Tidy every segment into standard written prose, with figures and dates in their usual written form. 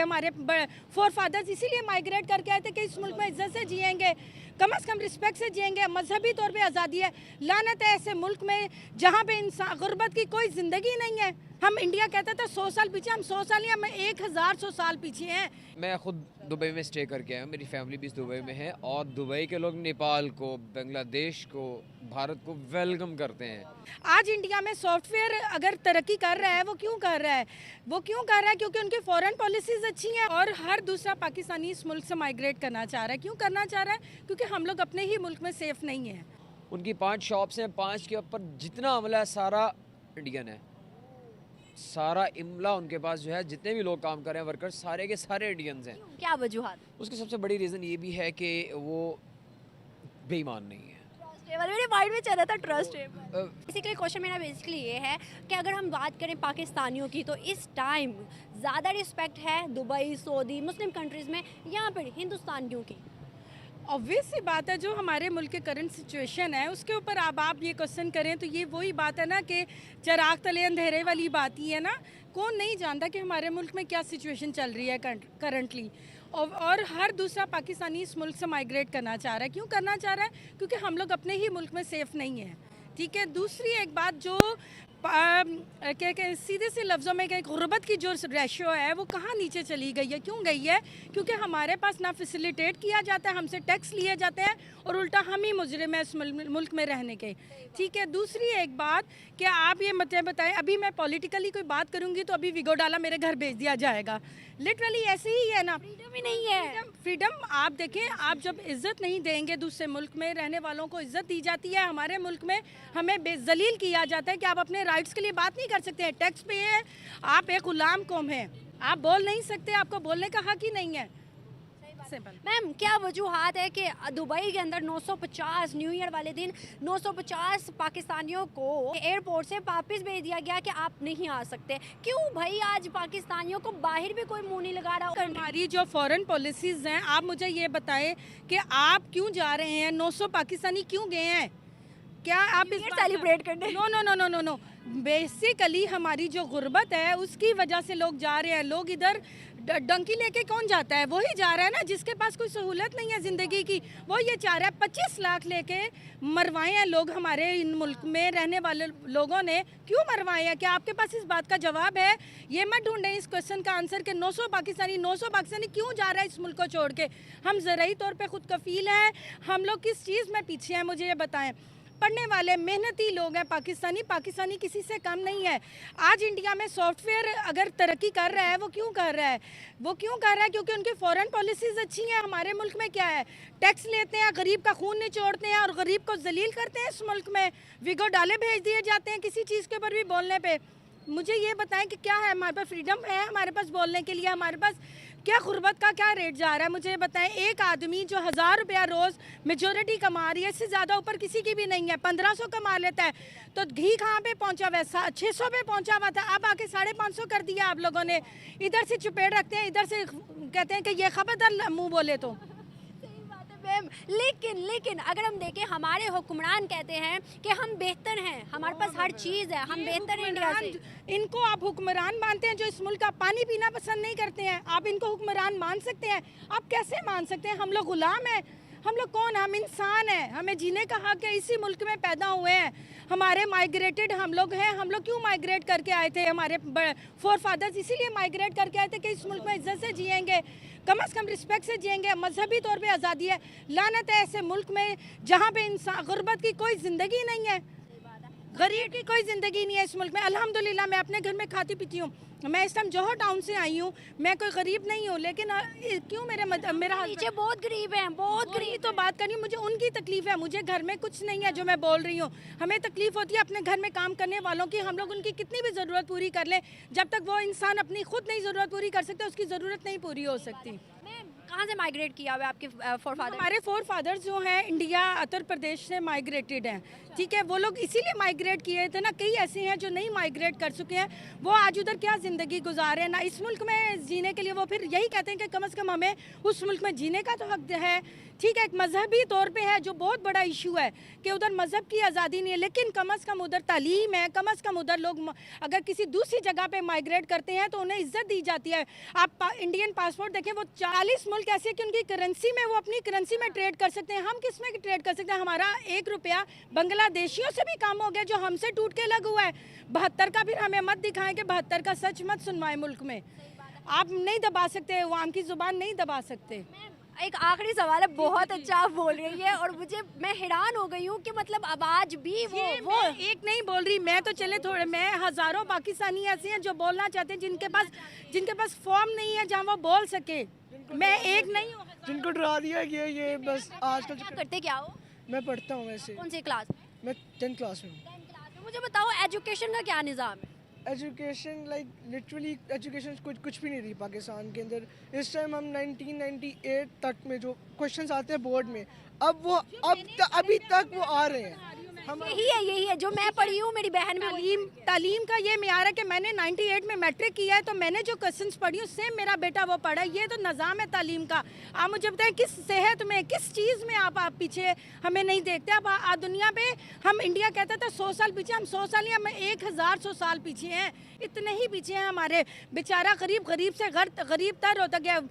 हमारे four fathers इसीलिए migrate करके आए थे कि इस मुल्क में इज्जत से जिएंगे, कम से कम रिस्पेक्ट से जिएंगे, मजहबी तौर पे आज़ादी है। लानत है ऐसे मुल्क में जहाँ पे इंसान गुर्बत की कोई ज़िंदगी नहीं है। हम इंडिया कहते थे 100 साल पीछे, हम 100 साल या 1000 साल पीछे हैं। मैं खुद दुबई में स्टे करके आया हूँ, मेरी फैमिली भी दुबई में है और दुबई के लोग नेपाल को, बांग्लादेश को, भारत को वेलकम करते हैं। आज इंडिया में सॉफ्टवेयर अगर तरक्की कर रहा है, वो क्यों कर रहा है? वो क्यों कर रहा है? क्योंकि उनकी फॉरेन पॉलिसीज़ अच्छी हैं और हर दूसरा पाकिस्तानी इस मुल्क से माइग्रेट करना चाह रहा है। क्यों करना चाह रहा है? क्योंकि हम लोग अपने ही मुल्क में सेफ नहीं हैं। उनकी 5 शॉप्स हैं, 5 के ऊपर जितना अमला है सारा इंडियन है। सारा इमला उनके पास जो है, जितने भी लोग काम कर रहे हैं वर्कर्स, सारे के सारे इंडियंस हैं। क्या वजूहत? उसकी सबसे बड़ी रीज़न ये भी है कि वो बेईमान नहीं है। मेरे माइंड में चल रहा था ट्रस्ट। बेसिकली क्वेश्चन मेरा बेसिकली ये है कि अगर हम बात करें पाकिस्तानियों की, तो इस टाइम ज़्यादा रिस्पेक्ट है दुबई, सऊदी, मुस्लिम कंट्रीज़ में या फिर हिंदुस्तानियों की? ऑब्वियस सी बात है, जो हमारे मुल्क के करंट सिचुएशन है उसके ऊपर अब आप ये क्वेश्चन करें तो ये वही बात है ना कि चिराग तले अंधेरे वाली बात ही है ना। कौन नहीं जानता कि हमारे मुल्क में क्या सिचुएशन चल रही है करंटली, और हर दूसरा पाकिस्तानी इस मुल्क से माइग्रेट करना चाह रहा है। क्यों करना चाह रहा है? क्योंकि हम लोग अपने ही मुल्क में सेफ़ नहीं हैं। ठीक है। दूसरी एक बात जो सीधे से लफ्ज़ों में कि गुर्बत की जो रेशो है वो कहाँ नीचे चली गई है? क्यों गई है? क्योंकि हमारे पास ना फैसिलिटेट किया जाता है, हमसे टैक्स लिए जाते हैं और उल्टा हम ही मुजरिम हैं इस मुल्क में रहने के। ठीक है। दूसरी एक बात कि आप ये मत बताएं, अभी मैं पॉलिटिकली कोई बात करूँगी तो अभी विगो डाला मेरे घर भेज दिया जाएगा। लिटरली ऐसे ही है ना। फ्रीडम ही नहीं है। फ्रीडम आप देखें, आप जब इज़्ज़त नहीं देंगे, दूसरे मुल्क में रहने वालों को इज़्ज़त दी जाती है, हमारे मुल्क में हमें बेजलील किया जाता है कि आप अपने राइट्स के लिए बात नहीं कर सकते हैं। टैक्स पे है, आप एक गुलाम कौम है, आप बोल नहीं सकते, आपको बोलने का हक ही नहीं है। मैम, क्या वजूहात है कि दुबई के अंदर 950 न्यू ईयर वाले दिन 950 पाकिस्तानियों को एयरपोर्ट से वापस भेज दिया गया कि आप नहीं आ सकते? क्यों भाई आज पाकिस्तानियों को बाहर भी कोई मुंह नहीं लगा रहा? हमारी जो फॉरेन पॉलिसीज़ हैं, आप मुझे ये बताएं कि आप क्यों जा रहे हैं? 900 पाकिस्तानी क्यों गए हैं? क्या आप इस सेलिब्रेट करने? No no no no no no. Basically हमारी जो गुर्बत है उसकी वजह से लोग जा रहे हैं। लोग इधर डंकी लेके कौन जाता है? वही जा रहा है ना जिसके पास कोई सहूलत नहीं है ज़िंदगी की। वो ये चाह रहा है 25 लाख लेके मरवाए हैं लोग। हमारे इन मुल्क में रहने वाले लोगों ने क्यों मरवाए हैं? क्या आपके पास इस बात का जवाब है? ये मत ढूंढें इस क्वेश्चन का आंसर कि 900 पाकिस्तानी क्यों जा रहा है इस मुल्क को छोड़ के। हम ज़रूरी तौर पर खुद कफील हैं। हम लोग किस चीज़ में पीछे हैं मुझे ये बताएं। पढ़ने वाले मेहनती लोग हैं पाकिस्तानी किसी से कम नहीं है। आज इंडिया में सॉफ्टवेयर अगर तरक्की कर रहा है, वो क्यों कर रहा है? वो क्यों कर रहा है? क्योंकि उनकी फॉरेन पॉलिसीज़ अच्छी हैं। हमारे मुल्क में क्या है? टैक्स लेते हैं, गरीब का खून निचोड़ते हैं और गरीब को जलील करते हैं। इस मुल्क में विगो डाले भेज दिए जाते हैं किसी चीज़ के ऊपर भी बोलने पे। मुझे ये बताएं कि क्या है हमारे पास? फ्रीडम है हमारे पास बोलने के लिए? हमारे पास क्या गुर्बत का क्या रेट जा रहा है? मुझे बताएं। एक आदमी जो 1000 रुपया रोज़ मेजोरिटी कमा रही है, इससे ज़्यादा ऊपर किसी की भी नहीं है, 1500 कमा लेता है, तो घी कहाँ पे पहुंचा हुआ है? 600 पे पहुंचा हुआ था, अब आके 550 कर दिया आप लोगों ने। इधर से चुपेड़ रखते हैं, इधर से कहते हैं कि ये खबरदार मुँह बोले तो। लेकिन अगर हम देखें, हमारे हुक्मरान कहते हैं कि हम बेहतर हैं, हमारे पास हर चीज़ है, हम बेहतर हैं इंडिया से। इनको आप हुक्मरान मानते हैं जो इस मुल्क का पानी पीना पसंद नहीं करते हैं? आप इनको हुक्मरान मान सकते हैं? आप कैसे मान सकते हैं? हम लोग गुलाम हैं? हम लोग कौन? हम इंसान हैं, हमें जीने का हक है, इसी मुल्क में पैदा हुए हैं। हमारे माइग्रेटेड हम लोग हैं। हम लोग क्यों माइग्रेट करके आए थे? हमारे फोर फादर्स इसीलिए माइग्रेट करके आए थे कि इस मुल्क में इज्जत से जिएंगे, कम से कम रिस्पेक्ट से जिएंगे, मजहबी तौर पे आज़ादी है। लानत है ऐसे मुल्क में जहाँ पे इंसान गुर्बत की कोई ज़िंदगी नहीं है, गरीब की कोई ज़िंदगी नहीं है इस मुल्क में। अल्हम्दुलिल्लाह मैं अपने घर में खाती पीती हूँ। मैं इस टाइम जौहर टाउन से आई हूँ, मैं कोई गरीब नहीं हूँ, लेकिन क्यों मेरा नीचे बहुत गरीब हैं, बहुत गरीब तो बात करनी। मुझे उनकी तकलीफ़ है, मुझे घर में कुछ नहीं है जो मैं बोल रही हूँ। हमें तकलीफ़ होती है अपने घर में काम करने वालों की। हम लोग उनकी कितनी भी ज़रूरत पूरी कर लें, जब तक वो इंसान अपनी खुद नहीं ज़रूरत पूरी कर सकते, उसकी ज़रूरत नहीं पूरी हो सकती। कहाँ से माइग्रेट किया हुआ है आपके फोरफादर? हमारे फोर फादर्स जो हैं इंडिया उत्तर प्रदेश से माइग्रेटेड हैं, ठीक है। वो लोग इसीलिए माइग्रेट किए थे ना, कई ऐसे हैं जो नहीं माइग्रेट कर चुके हैं, वो आज उधर क्या ज़िंदगी गुजार रहे हैं ना इस मुल्क में जीने के लिए। वो फिर यही कहते हैं कि कम से कम हमें उस मुल्क में जीने का तो हक है, ठीक है। एक मजहबी तौर पे है जो बहुत बड़ा इशू है कि उधर मजहब की आज़ादी नहीं है, लेकिन कम से कम उधर तालीम है, कम से कम उधर लोग अगर किसी दूसरी जगह पे माइग्रेट करते हैं तो उन्हें इज्जत दी जाती है। आप इंडियन पासपोर्ट देखें, वो 40 मुल्क ऐसे हैं कि उनकी करेंसी में, वो अपनी करेंसी में ट्रेड कर सकते हैं। हम किस में ट्रेड कर सकते हैं? हमारा 1 रुपया बांग्लादेशियों से भी कम हो गया जो हमसे टूट के लगा हुआ है। 72 का फिर हमें मत दिखाएं कि 72 का सच मत सुनवाएं। मुल्क में आप नहीं दबा सकते, आवाम की जुबान नहीं दबा सकते। एक आखिरी सवाल है, बहुत अच्छा आप बोल रही है और मैं हैरान हो गई हूँ कि मतलब आवाज भी वो एक नहीं बोल रही मैं, तो चले थोड़े, मैं हजारों पाकिस्तानी ऐसे हैं जो बोलना चाहते हैं, जिनके पास फॉर्म नहीं है जहाँ वो बोल सके। मैं एक नहीं हूँ, जिनको डरा दिया गया ये बस आजकल। क्या करते क्या हो? मैं पढ़ता हूँ वैसे, कौन सी क्लास में? मैं 10th क्लास में हूँ। 10th क्लास में। मुझे बताओ एजुकेशन का क्या निज़ाम है? एजुकेशन लाइक लिटरली एजुकेशन कुछ भी नहीं रही पाकिस्तान के अंदर इस टाइम। हम 1998 तक में जो क्वेश्चंस आते हैं बोर्ड में, अब वो अभी तक वो आ रहे हैं। यही है जो मैं पढ़ी हूँ, मेरी बहन में। तालीम का ये मेयार है कि मैंने 98 में मैट्रिक किया है, तो मैंने जो क्वेश्चंस पढ़ी हूँ सेम मेरा बेटा वो पढ़ा है। ये तो निज़ाम है तालीम का। आप मुझे बताएं किस सेहत में, किस चीज़ में आप पीछे हमें नहीं देखते। अब दुनिया पे हम इंडिया कहता था 100 साल पीछे, हम 100 साल या हम 1100 साल पीछे हैं, इतने ही पीछे हैं हमारे। बेचारा गरीब से गरीब तर होता गया।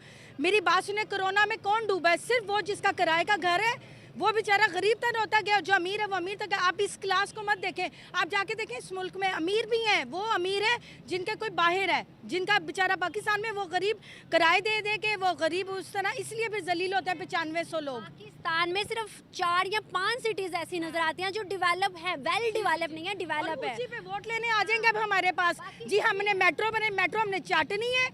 मेरी बात सुने, कोरोना में कौन डूबा है? सिर्फ वो जिसका किराए का घर है, वो बेचारा गरीब तर होता गया। जो अमीर है वो अमीर तक। आप इस क्लास को मत देखें, आप जाके देखें इस मुल्क में अमीर भी हैं, वो अमीर है जिनके कोई बाहर है, जिनका बेचारा पाकिस्तान में वो गरीब किराए दे के वो गरीब उस तरह, इसलिए फिर जलील होता है 9500 लोग। पाकिस्तान में सिर्फ 4 या 5 सिटीज ऐसी नजर आती हैं जो डेवलप है, वेल डेवलप नहीं है, डेवलप है। उसी पे वोट लेने आ जाएंगे अब हमारे पास। जी हमने मेट्रो बने, मेट्रो हमने चाटनी है,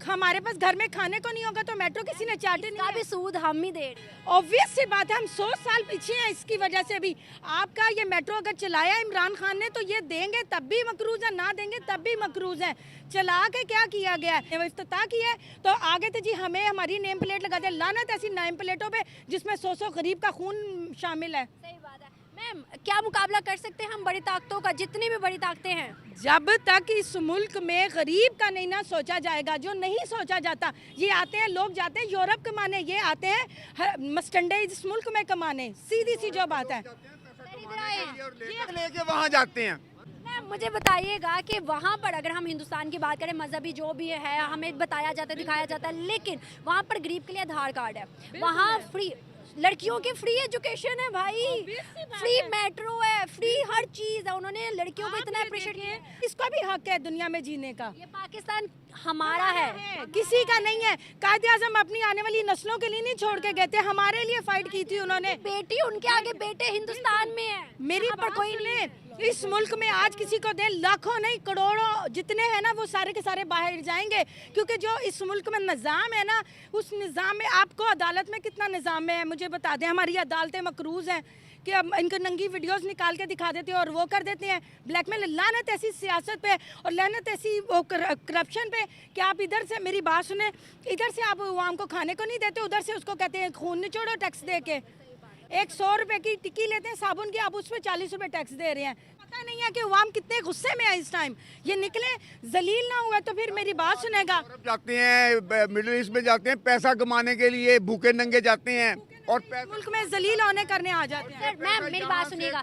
हमारे पास घर में खाने को नहीं होगा तो मेट्रो किसी ने चाटनी है। भी सूद हम ही दे रहे हैं। ऑब्वियस सी बात है, हम 100 साल पीछे हैं इसकी वजह से भी। आपका ये मेट्रो अगर चलाया इमरान खान ने तो ये देंगे तब भी मकरूज है, ना देंगे तब भी मकरूज है। चला के क्या किया गया है? इफ्तिताह किया है तो आगे थे जी हमें हमारी नेम प्लेट लगा दे। लानत ऐसी नेम प्लेटों पे जिसमें 100 गरीब का खून शामिल है। सही बात है। मैम क्या मुकाबला कर सकते हैं हम बड़ी ताकतों का, जितनी भी बड़ी ताकतें हैं? जब तक इस मुल्क में गरीब का नहीं ना सोचा जाएगा, जो नहीं सोचा जाता, ये आते हैं लोग जाते हैं यूरोप कमाने, ये आते हैं मस्टंडे इस मुल्क में कमाने, सीधी सी जो बात है। लेके वहाँ जाते हैं। मैम मुझे बताइएगा कि वहाँ पर अगर हम हिंदुस्तान की बात करें, मजहबी जो भी है हमें बताया जाता है, दिखाया जाता है, लेकिन वहाँ पर गरीब के लिए आधार कार्ड है, वहाँ फ्री लड़कियों की फ्री एजुकेशन है भाई, फ्री मेट्रो है, फ्री हर चीज है। उन्होंने लड़कियों को इतना अप्रिशिएट किया। इसका भी हक है दुनिया में जीने का। ये पाकिस्तान हमारा है, किसी का नहीं है। कायदे आज़म अपनी आने वाली नस्लों के लिए नहीं छोड़ के गए थे, हमारे लिए फाइट की थी उन्होंने। बेटी उनके आगे बेटे हिंदुस्तान में है। मेरी पर कोई नहीं, इस मुल्क में आज किसी को दे, लाखों नहीं करोड़ों जितने हैं ना वो सारे के सारे बाहर जाएंगे, क्योंकि जो इस मुल्क में निज़ाम है ना, उस निज़ाम में आपको अदालत में कितना निज़ाम है मुझे बता दें। हमारी अदालतें मकरूज़ हैं कि अब इनको नंगी वीडियोस निकाल के दिखा देते हैं और वो कर देते हैं ब्लैकमेल। लानत ऐसी सियासत पे और लानत ऐसी वो करप्शन पे कि आप इधर से, मेरी बात सुने, इधर से आप आवाम को खाने को नहीं देते, उधर से उसको कहते हैं खून निचोड़ो टैक्स दे के। एक 100 रुपए की टिक्की लेते हैं साबुन की, आप उस पर 40 रुपए टैक्स दे रहे हैं। पता नहीं है कि अवाम कितने गुस्से में है इस टाइम। ये निकले जलील ना हुआ तो फिर मेरी बात सुनेगा। जाते हैं मिडिल ईस्ट में, जाते हैं पैसा कमाने के लिए, भूखे नंगे जाते हैं और मुल्क में जलील होने करने आ जाते हैं। सर मैम मेरी बात सुनिएगा,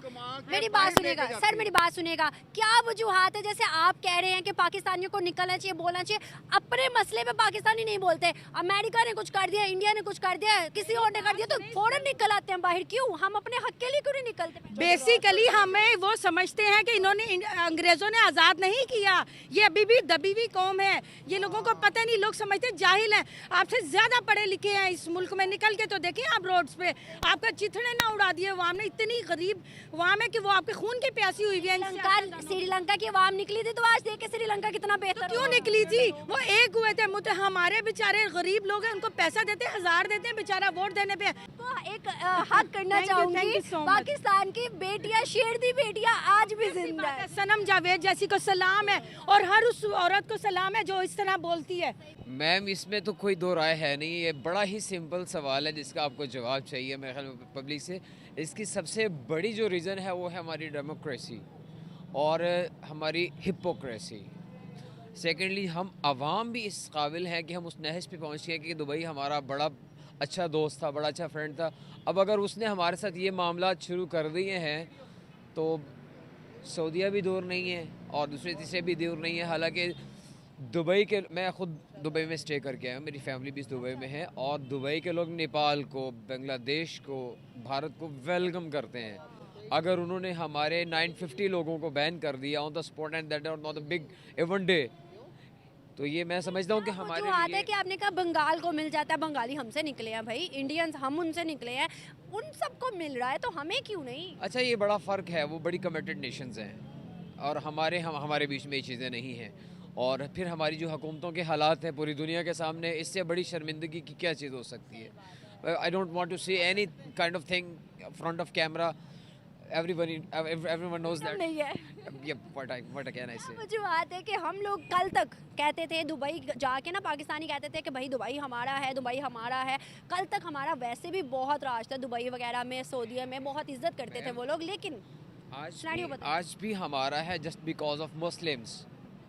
मेरी बात सुनिएगा सर, मेरी बात सुनिएगा। क्या वजूहात है, जैसे आप कह रहे हैं कि पाकिस्तानियों को निकलना चाहिए, बोलना चाहिए, अपने मसले पे पाकिस्तानी नहीं बोलते। अमेरिका ने कुछ कर दिया, इंडिया ने कुछ कर दिया, किसी और ने कर दिया तो फौरन निकल आते हैं बाहर। क्यों हम अपने हक के लिए क्यों नहीं निकलते? बेसिकली हमें वो समझते हैं कि इन्होंने अंग्रेजों ने आज़ाद नहीं किया, ये अभी भी दबी हुई कौम है। ये लोगों को पता नहीं, लोग समझते जाहिल हैं। आपसे ज़्यादा पढ़े लिखे हैं इस मुल्क में, निकल के तो देखें आप रोड्स पे, आपका चिथड़े ना उड़ा दिए वहाँ में। इतनी गरीब वहाँ में कि वो आपके खून की प्यासी हुई है। श्रीलंका की आवाम निकली थी तो आज देखे श्रीलंका कितना बेहतर क्यों निकली थी? वो एक हुए थे। मुझे हमारे बेचारे गरीब लोग हैं, उनको पैसा देते हैं, 1000 देते हैं बेचारा वोट देने पे। तो एक हक करना चाहूंगी, पाकिस्तान की बेटियां, शेर दी बेटियां आज भी जिंदा है। सनम जावेद जैसी को सलाम है और हर उस औरत को सलाम है जो इस तरह बोलती है। मैम इसमें तो कोई दो राय है नहीं, ये बड़ा ही सिंपल सवाल है जिसका आपको जवाब चाहिए मेरे ख्याल में पब्लिक से। इसकी सबसे बड़ी जो रीज़न है वो है हमारी डेमोक्रेसी और हमारी हिपोक्रेसी। सेकेंडली हम आवाम भी इस काबिल हैं कि हम उस नहज पे पहुँच गए कि दुबई हमारा बड़ा अच्छा दोस्त था, बड़ा अच्छा फ्रेंड था। अब अगर उसने हमारे साथ ये मामला शुरू कर दिए हैं तो सऊदीया भी दूर नहीं है और दूसरे तीसरे भी दूर नहीं है। हालांकि दुबई के, मैं ख़ुद दुबई में स्टे करके आया हूँ, मेरी फैमिली भी दुबई में है, और दुबई के लोग नेपाल को, बांग्लादेश को, भारत को वेलकम करते हैं। अगर उन्होंने हमारे 950 लोगों को बैन कर दिया on the spot and that not a big event day, तो ये मैं समझता हूँ कि हमारे जो आता है कि आपने कहा बंगाल को मिल जाता है, बंगाली हमसे निकले हैं भाई, इंडियंस हम उनसे निकले हैं, उन सबको मिल रहा है तो हमें क्यों नहीं? अच्छा ये बड़ा फ़र्क है, वो बड़ी कमिटेड नेशंस हैं और हमारे बीच में ये चीज़ें नहीं हैं। और फिर हमारी जो हुकूमतों के हालात हैं पूरी दुनिया के सामने, इससे बड़ी शर्मिंदगी की क्या चीज़ हो सकती है? I don't want to see any kind of thing front of camera. everyone knows that नहीं है। what can I say? जो बात है कि हम लोग कल तक कहते थे दुबई जाके ना, पाकिस्तानी कहते थे कि भाई दुबई हमारा है, दुबई हमारा है। कल तक हमारा वैसे भी बहुत राज था दुबई वगैरह में, सऊदीया में बहुत इज्जत करते थे वो लोग, लेकिन आज भी हमारा है जस्ट बिकॉज ऑफ मुस्लिम्स।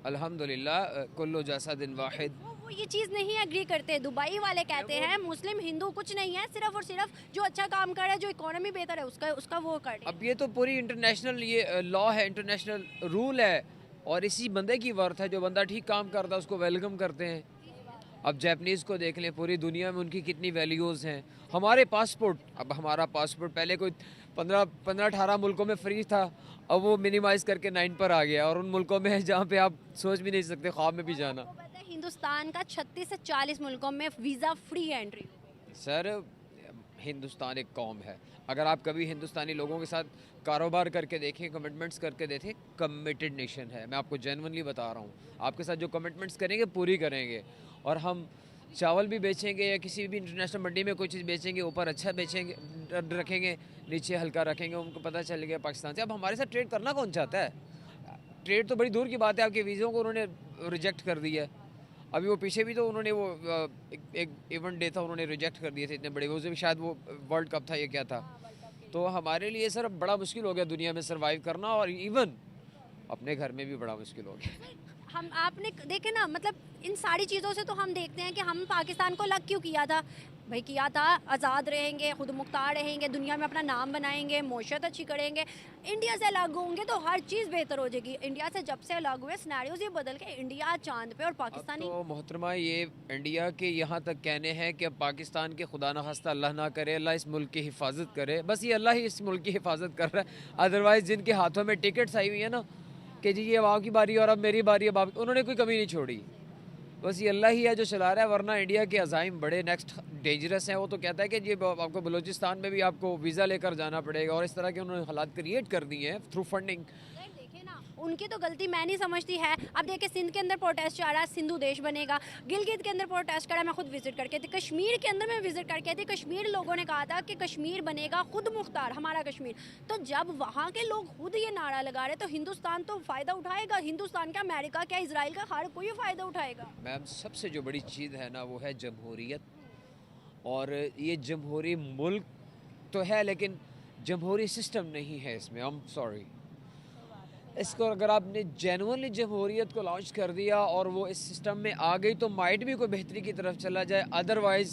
अल्हम्दुलिल्लाह कुल्लु जैसा दिन वाहिद। वो ये चीज़ नहीं एग्री करते। दुबई वाले कहते हैं मुस्लिम हिंदू कुछ नहीं है, सिर्फ और सिर्फ जो अच्छा काम कर रहा है, जो इकोनॉमी बेहतर है उसका वो कर रहे हैं। अब ये तो पूरी इंटरनेशनल ये लॉ है, इंटरनेशनल रूल है, और इसी बंदे की वर्थ है। जो बंदा ठीक काम करता है उसको वेलकम करते हैं। अब जैपनीज़ को देख लें, पूरी दुनिया में उनकी कितनी वैल्यूज़ हैं। हमारे पासपोर्ट, अब हमारा पासपोर्ट पहले कोई 15-18 मुल्कों में फ्री था, अब वो मिनिमाइज़ करके 9 पर आ गया, और उन मुल्कों में जहाँ पे आप सोच भी नहीं सकते ख्वाब में भी जाना। हिंदुस्तान का 36 से 40 मुल्कों में वीज़ा फ्री है एंट्री। सर हिंदुस्तान एक कौम है, अगर आप कभी हिंदुस्तानी लोगों के साथ कारोबार करके देखें, कमिटमेंट्स करके देखें, कमिटेड नेशन है। मैं आपको जेन्युइनली बता रहा हूँ, आपके साथ जो कमिटमेंट्स करेंगे पूरी करेंगे। और हम चावल भी बेचेंगे या किसी भी इंटरनेशनल मंडी में कोई चीज़ बेचेंगे, ऊपर अच्छा बेचेंगे रखेंगे, नीचे हल्का रखेंगे, उनको पता चल गया पाकिस्तान से। अब हमारे साथ ट्रेड करना कौन चाहता है? ट्रेड तो बड़ी दूर की बात है, आपके वीज़ों को उन्होंने रिजेक्ट कर दिया है। अभी वो पीछे भी तो उन्होंने वो एक इवेंट डे था, उन्होंने रिजेक्ट कर दिए थे इतने बड़े, वो भी शायद वो वर्ल्ड कप था, ये क्या था। तो हमारे लिए सर बड़ा मुश्किल हो गया दुनिया में सर्वाइव करना, और इवन अपने घर में भी बड़ा मुश्किल हो गया। हम आपने देखे ना, मतलब इन सारी चीज़ों से तो हम देखते हैं कि हम पाकिस्तान को अलग क्यों किया था भाई? किया था आज़ाद रहेंगे, खुद मुख्तार रहेंगे, दुनिया में अपना नाम बनाएंगे, मौशत अच्छी करेंगे। इंडिया से अलग होंगे तो हर चीज़ बेहतर हो जाएगी। इंडिया से जब से अलग हुए सिनेरियोज ये बदल के इंडिया चांद पे और पाकिस्तानी। तो मोहतरमा ये इंडिया के यहाँ तक कहने हैं कि अब पाकिस्तान के खुदा न खास्ता अल्लाह ना करे, अल्लाह इस मुल्क की हिफाजत करे, बस ये अल्लाह ही इस मुल्क की हिफाजत कर रहा है। अदरवाइज़ जिनके हाथों में टिकट्स आई हुई है ना कि जी ये अब की बारी और अब मेरी बारी, अब उन्होंने कोई कमी नहीं छोड़ी, बस ये अल्लाह ही है जो चला रहा है। वरना इंडिया के अज़ाइम बड़े नेक्स्ट डेंजरस हैं। वो तो कहता है कि ये आपको बलूचिस्तान में भी आपको वीज़ा लेकर जाना पड़ेगा, और इस तरह के उन्होंने हालात क्रिएट कर दिए हैं थ्रू फंडिंग। उनकी तो गलती मैं नहीं समझती है। अब देखिए सिंध के अंदर प्रोटेस्ट जा रहा है, सिंधु देश बनेगा। गिलगित के अंदर प्रोटेस्ट करा, मैं खुद विजिट करके थी। कश्मीर के अंदर मैं विजिट करके थी। कश्मीर लोगों ने कहा था कि कश्मीर बनेगा खुद मुख्तार, हमारा कश्मीर। तो जब वहाँ के लोग खुद ये नारा लगा रहे तो हिंदुस्तान तो फ़ायदा उठाएगा। हिंदुस्तान का, अमेरिका क्या, इसराइल का, हर कोई फ़ायदा उठाएगा। मैम सबसे जो बड़ी चीज़ है ना वो है जमहूरियत, और ये जमहूरी मुल्क तो है लेकिन जमहूरी सिस्टम नहीं है इसमें। आई एम सॉरी, इसको अगर आपने जेन्युइनली जमहूरियत को लॉन्च कर दिया और वो इस सिस्टम में आ गई तो माइट भी कोई बेहतरी की तरफ चला जाए, अदरवाइज़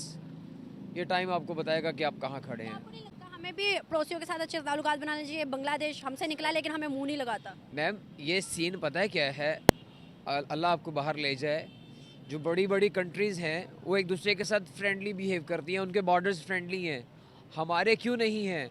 ये टाइम आपको बताएगा कि आप कहाँ खड़े हैं। आपको नहीं लगता हमें भी पड़ोसियों के साथ अच्छे ताल्लुकात बनाने चाहिए? बांग्लादेश हमसे निकला लेकिन हमें मुँह नहीं लगाता। मैम ये सीन पता है क्या है, अल्लाह आपको बाहर ले जाए, जो बड़ी बड़ी कंट्रीज़ हैं वो एक दूसरे के साथ फ्रेंडली बिहेव करती हैं, उनके बॉर्डर्स फ्रेंडली हैं, हमारे क्यों नहीं हैं?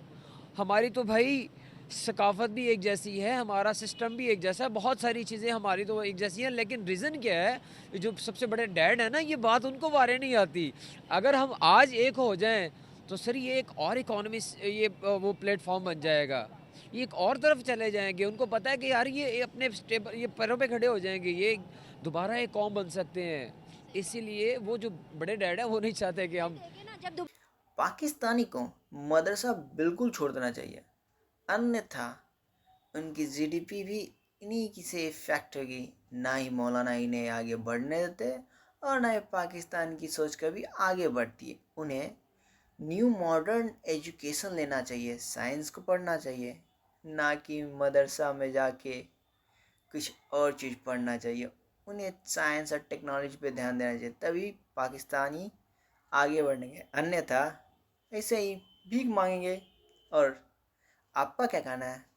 हमारी तो भाई सकाफत भी एक जैसी है, हमारा सिस्टम भी एक जैसा है, बहुत सारी चीज़ें हमारी तो एक जैसी हैं, लेकिन रीज़न क्या है? जो सबसे बड़े डैड है ना, ये बात उनको बारे नहीं आती। अगर हम आज एक हो जाएं तो सर ये एक और इकोनॉमी, ये वो प्लेटफॉर्म बन जाएगा, ये एक और तरफ चले जाएंगे। उनको पता है कि यार ये अपने स्टेबल, ये पैरों पे खड़े हो जाएंगे, ये दोबारा एक कौम बन सकते हैं। इसीलिए वो जो बड़े डैड है वो नहीं चाहते कि हम देखिए ना, जब पाकिस्तानी को मदरसा बिल्कुल छोड़ देना चाहिए, अन्यथा उनकी जीडीपी भी इन्हीं की से इफेक्ट होगी। ना ही मौलाना इन्हें आगे बढ़ने देते और ना ही पाकिस्तान की सोच कभी आगे बढ़ती है। उन्हें न्यू मॉडर्न एजुकेशन लेना चाहिए, साइंस को पढ़ना चाहिए, ना कि मदरसा में जाके कुछ और चीज़ पढ़ना चाहिए। उन्हें साइंस और टेक्नोलॉजी पे ध्यान देना चाहिए, तभी पाकिस्तानी आगे बढ़ेंगे, अन्यथा ऐसे ही भीख मांगेंगे। और आपका क्या कहना है?